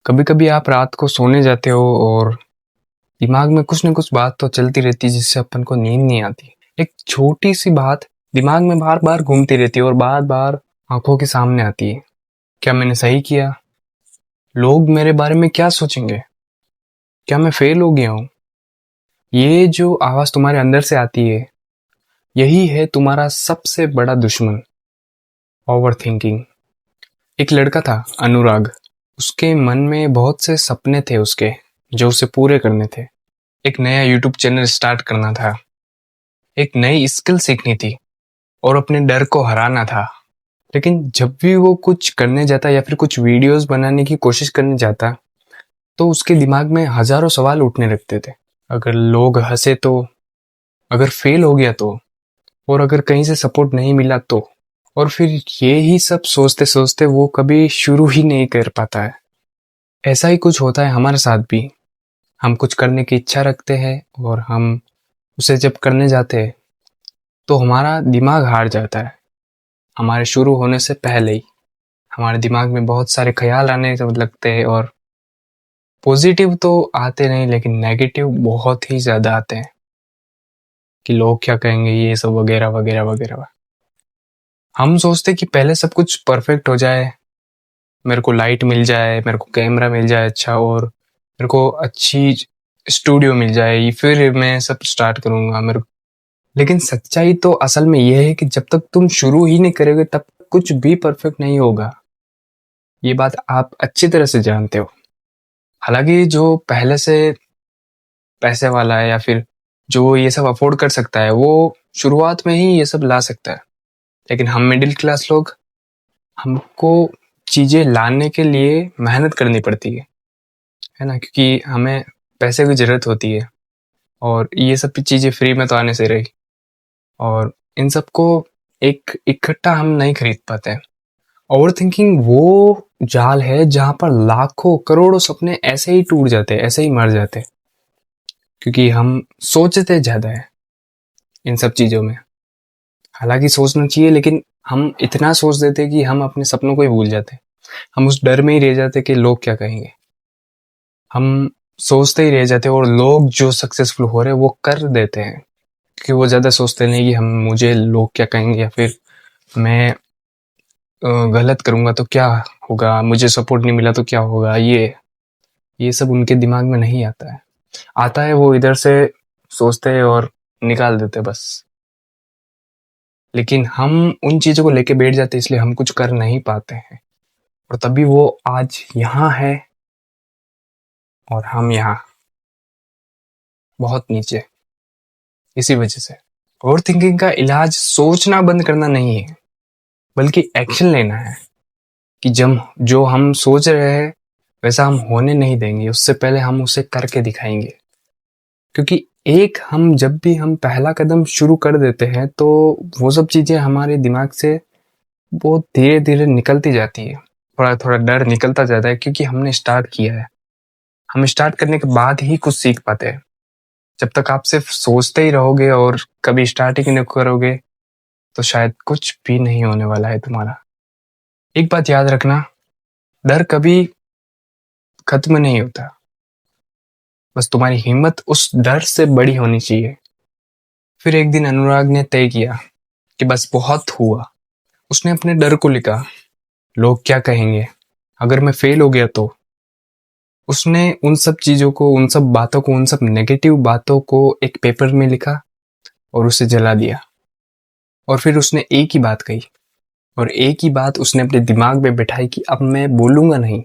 कभी कभी आप रात को सोने जाते हो और दिमाग में कुछ न कुछ बात तो चलती रहती है जिससे अपन को नींद नहीं आती। एक छोटी सी बात दिमाग में बार बार घूमती रहती है और बार बार आंखों के सामने आती है। क्या मैंने सही किया? लोग मेरे बारे में क्या सोचेंगे? क्या मैं फेल हो गया हूँ? ये जो आवाज तुम्हारे अंदर से आती है, यही है तुम्हारा सबसे बड़ा दुश्मन, ओवर थिंकिंग। एक लड़का था, अनुराग। उसके मन में बहुत से सपने थे उसके, जो उसे पूरे करने थे। एक नया यूट्यूब चैनल स्टार्ट करना था, एक नई स्किल सीखनी थी और अपने डर को हराना था। लेकिन जब भी वो कुछ करने जाता या फिर कुछ वीडियोस बनाने की कोशिश करने जाता, तो उसके दिमाग में हजारों सवाल उठने लगते थे। अगर लोग हंसे तो, अगर फेल हो गया तो, और अगर कहीं से सपोर्ट नहीं मिला तो। और फिर ये ही सब सोचते सोचते वो कभी शुरू ही नहीं कर पाता है। ऐसा ही कुछ होता है हमारे साथ भी। हम कुछ करने की इच्छा रखते हैं और हम उसे जब करने जाते हैं तो हमारा दिमाग हार जाता है। हमारे शुरू होने से पहले ही हमारे दिमाग में बहुत सारे ख्याल आने लगते हैं और पॉजिटिव तो आते नहीं, लेकिन नेगेटिव बहुत ही ज्यादा आते हैं कि लोग क्या कहेंगे, ये सब वगैरह वगैरह वगैरह। हम सोचते कि पहले सब कुछ परफेक्ट हो जाए, मेरे को लाइट मिल जाए, मेरे को कैमरा मिल जाए अच्छा, और मेरे को अच्छी स्टूडियो मिल जाए, फिर मैं सब स्टार्ट करूंगा। मेरे लेकिन सच्चाई तो असल में यह है कि जब तक तुम शुरू ही नहीं करोगे तब तक कुछ भी परफेक्ट नहीं होगा। ये बात आप अच्छी तरह से जानते हो। हालांकि जो पहले से पैसे वाला है या फिर जो ये सब अफोर्ड कर सकता है, वो शुरुआत में ही ये सब ला सकता है। लेकिन हम मिडिल क्लास लोग, हमको चीजें लाने के लिए मेहनत करनी पड़ती है ना, क्योंकि हमें पैसे की जरूरत होती है और ये सब चीजें फ्री में तो आने से रही। और इन सबको एक इकट्ठा हम नहीं खरीद पाते। ओवर थिंकिंग वो जाल है जहां पर लाखों करोड़ों सपने ऐसे ही टूट जाते, ऐसे ही मर जाते, क्योंकि हम सोचते ज्यादा है इन सब चीजों में। हालांकि सोचना चाहिए, लेकिन हम इतना सोच देते कि हम अपने सपनों को ही भूल जाते। हम उस डर में ही रह जाते कि लोग क्या कहेंगे। हम सोचते ही रह जाते और लोग जो सक्सेसफुल हो रहे हैं वो कर देते हैं, क्योंकि वो ज्यादा सोचते नहीं कि हम मुझे लोग क्या कहेंगे या फिर मैं गलत करूंगा तो क्या होगा, मुझे सपोर्ट नहीं मिला तो क्या होगा। ये सब उनके दिमाग में नहीं आता है। आता है वो इधर से सोचते हैं और निकाल देते बस। लेकिन हम उन चीजों को लेके बैठ जाते, इसलिए हम कुछ कर नहीं पाते हैं। और तभी वो आज यहाँ है और हम यहाँ बहुत नीचे, इसी वजह से। ओवर थिंकिंग का इलाज सोचना बंद करना नहीं है, बल्कि एक्शन लेना है। कि जब जो हम सोच रहे हैं वैसा हम होने नहीं देंगे, उससे पहले हम उसे करके दिखाएंगे। क्योंकि एक हम जब भी हम पहला कदम शुरू कर देते हैं तो वो सब चीजें हमारे दिमाग से बहुत धीरे धीरे निकलती जाती है। थोड़ा थोड़ा डर निकलता जाता है, क्योंकि हमने स्टार्ट किया है। हम स्टार्ट करने के बाद ही कुछ सीख पाते हैं। जब तक आप सिर्फ सोचते ही रहोगे और कभी स्टार्ट ही नहीं करोगे तो शायद कुछ भी नहीं होने वाला है तुम्हारा। एक बात याद रखना, डर कभी खत्म नहीं होता, बस तुम्हारी हिम्मत उस डर से बड़ी होनी चाहिए। फिर एक दिन अनुराग ने तय किया कि बस बहुत हुआ। उसने अपने डर को लिखा, लोग क्या कहेंगे, अगर मैं फेल हो गया तो। उसने उन सब चीजों को, उन सब बातों को, उन सब नेगेटिव बातों को एक पेपर में लिखा और उसे जला दिया। और फिर उसने एक ही बात कही, और एक ही बात उसने अपने दिमाग में बैठाई कि अब मैं बोलूंगा नहीं,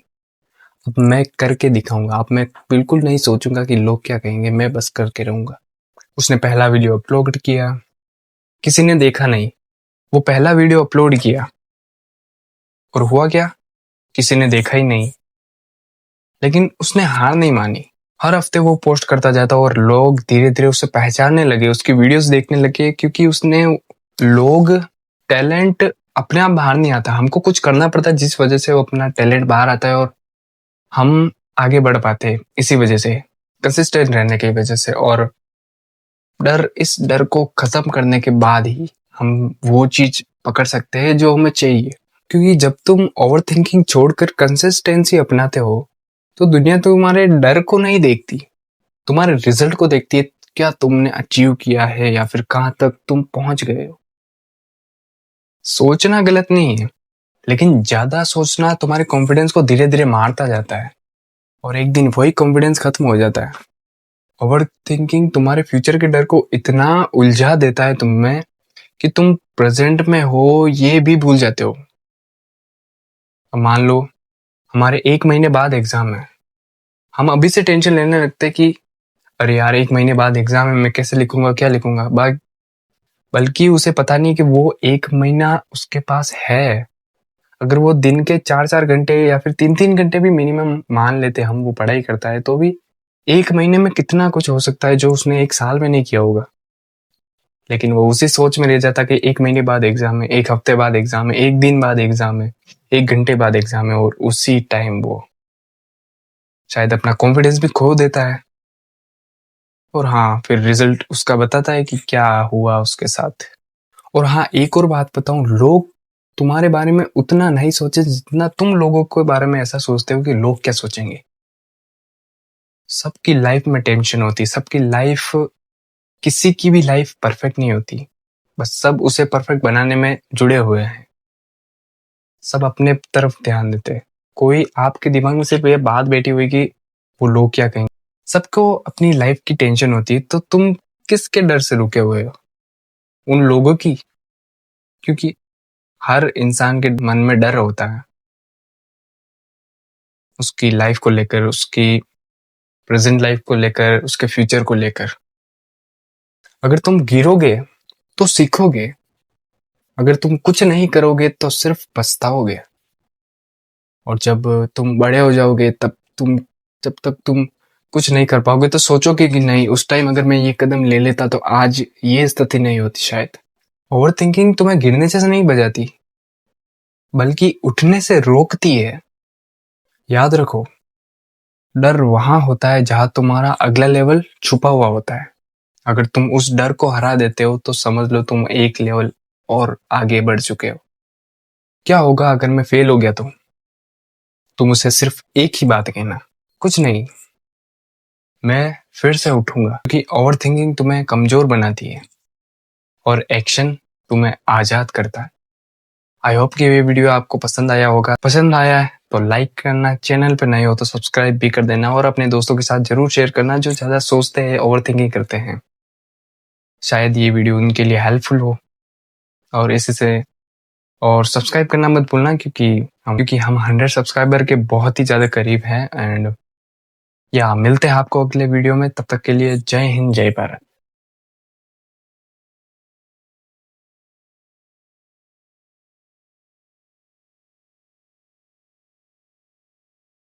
अब मैं करके दिखाऊंगा। अब मैं बिल्कुल नहीं सोचूंगा कि लोग क्या कहेंगे, मैं बस करके रहूंगा। उसने पहला वीडियो अपलोड किया, किसी ने देखा नहीं। वो पहला वीडियो अपलोड किया और हुआ क्या, किसी ने देखा ही नहीं। लेकिन उसने हार नहीं मानी। हर हफ्ते वो पोस्ट करता जाता और लोग धीरे धीरे उसे पहचानने लगे, उसकी वीडियोस देखने लगे, क्योंकि उसने लोग टैलेंट अपने आप बाहर नहीं आता, हमको कुछ करना पड़ता है जिस वजह से वो अपना टैलेंट बाहर आता है और हम आगे बढ़ पाते हैं। इसी वजह से, कंसिस्टेंट रहने की वजह से। और इस डर को खत्म करने के बाद ही हम वो चीज पकड़ सकते हैं जो हमें चाहिए। क्योंकि जब तुम ओवर थिंकिंग छोड़कर कंसिस्टेंसी अपनाते हो तो दुनिया तुम्हारे डर को नहीं देखती, तुम्हारे रिजल्ट को देखती है। क्या तुमने अचीव किया है या फिर कहां तक तुम पहुंच गए हो। सोचना गलत नहीं है, लेकिन ज्यादा सोचना तुम्हारे कॉन्फिडेंस को धीरे धीरे मारता जाता है और एक दिन वही कॉन्फिडेंस खत्म हो जाता है। ओवर थिंकिंग तुम्हारे फ्यूचर के डर को इतना उलझा देता है तुम्हें कि तुम प्रेजेंट में हो ये भी भूल जाते हो। अब मान लो हमारे 1 महीने बाद एग्जाम है, हम अभी से टेंशन लेने लगते कि अरे यार 1 महीने बाद एग्जाम है, मैं कैसे लिखूंगा क्या लिखूंगा। बल्कि उसे पता नहीं कि वो 1 महीना उसके पास है। अगर वो दिन के 4-4 घंटे या फिर 3-3 घंटे भी मिनिमम मान लेते हम वो पढ़ाई करता है, तो भी 1 महीने में कितना कुछ हो सकता है जो उसने 1 साल में नहीं किया होगा। लेकिन वो उसी सोच में रह जाता कि 1 महीने बाद एग्जाम है, 1 हफ्ते बाद एग्जाम है, 1 दिन बाद एग्जाम है, 1 घंटे बाद एग्जाम है, और उसी टाइम वो शायद अपना कॉन्फिडेंस भी खो देता है। और हाँ, फिर रिजल्ट उसका बताता है कि क्या हुआ उसके साथ। और हाँ, एक और बात बताऊं, लोग तुम्हारे बारे में उतना नहीं सोचे जितना तुम लोगों के बारे में ऐसा सोचते हो कि लोग क्या सोचेंगे। सबकी लाइफ में टेंशन होती है, सबकी लाइफ, किसी की भी लाइफ परफेक्ट नहीं होती। बस सब उसे परफेक्ट बनाने में जुड़े हुए हैं, सब अपने तरफ ध्यान देते हैं। कोई आपके दिमाग में सिर्फ ये बात बैठी हुई कि वो लोग क्या कहेंगे। सबको अपनी लाइफ की टेंशन होती है, तो तुम किसके डर से रुके हुए हो, उन लोगों की? क्योंकि हर इंसान के मन में डर होता है, उसकी लाइफ को लेकर, उसकी प्रेजेंट लाइफ को लेकर, उसके फ्यूचर को लेकर। अगर तुम गिरोगे तो सीखोगे, अगर तुम कुछ नहीं करोगे तो सिर्फ पछताओगे। और जब तुम बड़े हो जाओगे तब तुम, जब तक तुम कुछ नहीं कर पाओगे तो सोचोगे कि नहीं, उस टाइम अगर मैं ये कदम ले लेता तो आज ये स्थिति नहीं होती शायद। ओवर थिंकिंग तुम्हें गिरने से नहीं बजाती, बल्कि उठने से रोकती है। याद रखो, डर वहां होता है जहां तुम्हारा अगला लेवल छुपा हुआ होता है। अगर तुम उस डर को हरा देते हो तो समझ लो तुम एक लेवल और आगे बढ़ चुके हो। क्या होगा अगर मैं फेल हो गया तो? तुम उसे सिर्फ एक ही बात कहना, कुछ नहीं, मैं फिर से उठूंगा। क्योंकि ओवर थिंकिंग तुम्हें कमजोर बनाती है और एक्शन तुम्हें आजाद करता है। आई होप कि ये वीडियो आपको पसंद आया होगा। पसंद आया है तो लाइक करना, चैनल पर नए हो तो सब्सक्राइब भी कर देना, और अपने दोस्तों के साथ जरूर शेयर करना जो ज्यादा सोचते हैं, ओवर थिंकिंग करते हैं। शायद ये वीडियो उनके लिए हेल्पफुल हो। और इसी से, और सब्सक्राइब करना मत भूलना, क्योंकि हम 100 सब्सक्राइबर के बहुत ही ज्यादा करीब हैं। एंड या मिलते हैं आपको अगले वीडियो में, तब तक के लिए जय हिंद जय भारत।